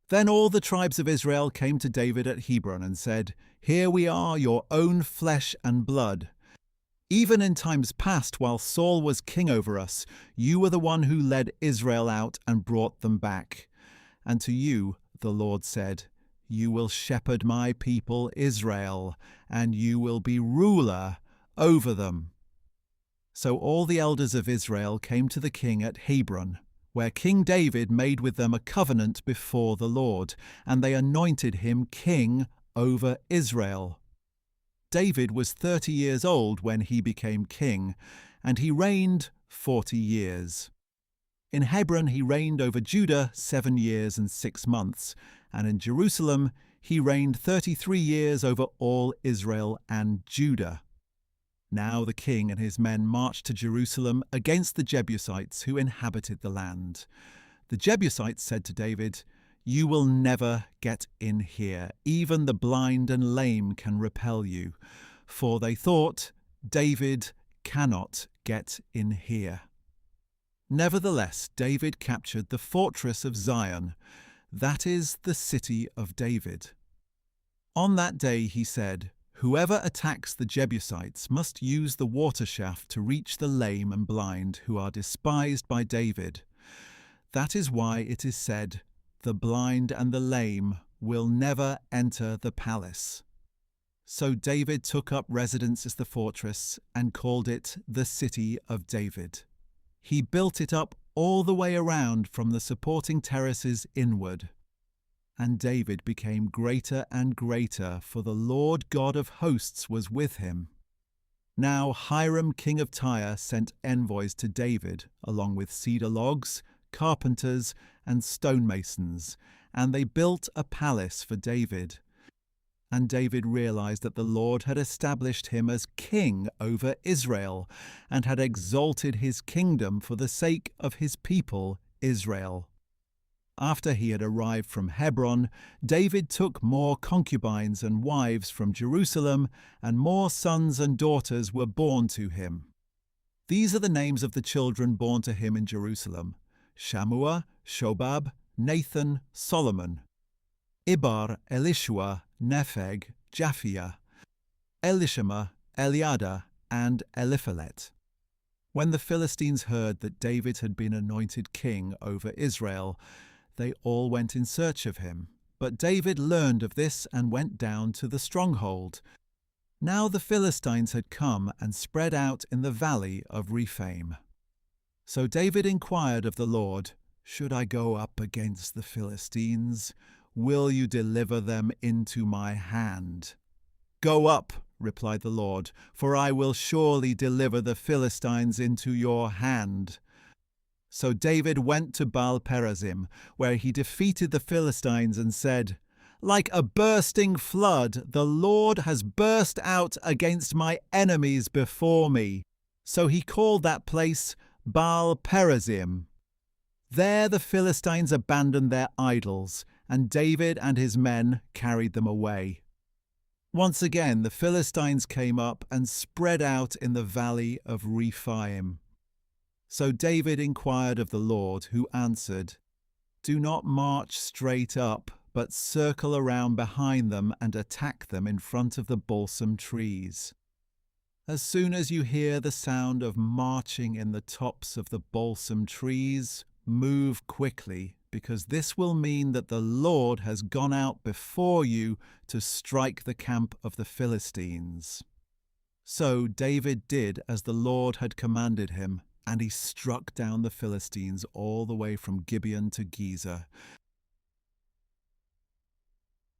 Then all the tribes of Israel came to David at Hebron and said, "Here we are, your own flesh and blood. Even in times past, while Saul was king over us, you were the one who led Israel out and brought them back. And to you, the Lord said, 'You will shepherd my people Israel, and you will be ruler over them.'" So all the elders of Israel came to the king at Hebron, where King David made with them a covenant before the Lord, and they anointed him king over Israel. David was 30 years old when he became king, and he reigned 40 years. In Hebron he reigned over Judah 7 years and 6 months, and in Jerusalem he reigned 33 years over all Israel and Judah. Now the king and his men marched to Jerusalem against the Jebusites who inhabited the land. The Jebusites said to David, "You will never get in here. Even the blind and lame can repel you." For they thought, "David cannot get in here." Nevertheless, David captured the fortress of Zion, that is, the city of David. On that day he said, "Whoever attacks the Jebusites must use the water shaft to reach the lame and blind who are despised by David. That is why it is said, 'The blind and the lame will never enter the palace.'" So David took up residence as the fortress and called it the City of David. He built it up all the way around from the supporting terraces inward. And David became greater and greater, for the Lord God of hosts was with him. Now Hiram king of Tyre sent envoys to David, along with cedar logs, carpenters, and stonemasons, and they built a palace for David. And David realized that the Lord had established him as king over Israel, and had exalted his kingdom for the sake of his people Israel. After he had arrived from Hebron, David took more concubines and wives from Jerusalem, and more sons and daughters were born to him. These are the names of the children born to him in Jerusalem: Shammua, Shobab, Nathan, Solomon, Ibar, Elishua, Nepheg, Japhia, Elishama, Eliada, and Eliphalet. When the Philistines heard that David had been anointed king over Israel, they all went in search of him. But David learned of this and went down to the stronghold. Now the Philistines had come and spread out in the valley of Rephaim. So David inquired of the Lord, "Should I go up against the Philistines? Will you deliver them into my hand?" "Go up," replied the Lord, "for I will surely deliver the Philistines into your hand." So David went to Baal-perazim, where he defeated the Philistines and said, "Like a bursting flood, the Lord has burst out against my enemies before me." So he called that place Baal-perazim. There the Philistines abandoned their idols, and David and his men carried them away. Once again the Philistines came up and spread out in the valley of Rephaim. So David inquired of the Lord, who answered, "Do not march straight up, but circle around behind them and attack them in front of the balsam trees. As soon as you hear the sound of marching in the tops of the balsam trees, move quickly, because this will mean that the Lord has gone out before you to strike the camp of the Philistines." So David did as the Lord had commanded him, and he struck down the Philistines all the way from Gibeon to Gezer.